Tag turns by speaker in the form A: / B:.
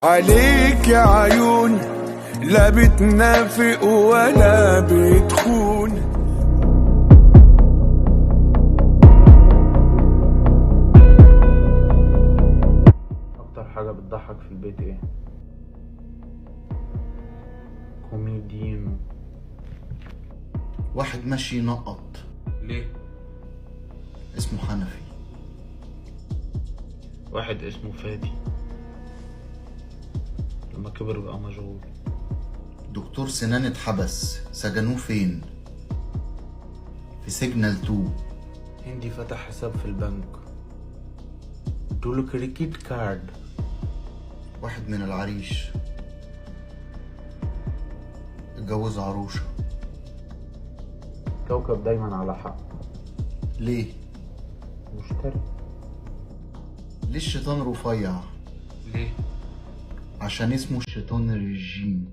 A: عليك يا عيون، لا بتنافق ولا بتخون.
B: اكتر حاجة بتضحك في البيت ايه؟ كوميديين.
C: واحد ماشي ينقط.
B: ليه؟
C: اسمه حنفي.
B: واحد اسمه فادي، لما كبر بقى مشغول.
C: دكتور سنان اتحبس، سجنوه فين؟ في سجنال 2.
B: هندي فتح حساب في البنك، ادوله كريدت كارد.
C: واحد من العريش اتجوز عروشة.
B: كوكب دايما على حق.
C: ليه؟
B: مشتري.
C: ليه الشيطان رفيع؟
B: ليه؟
C: عشان اسمه الشيطان الرجيم.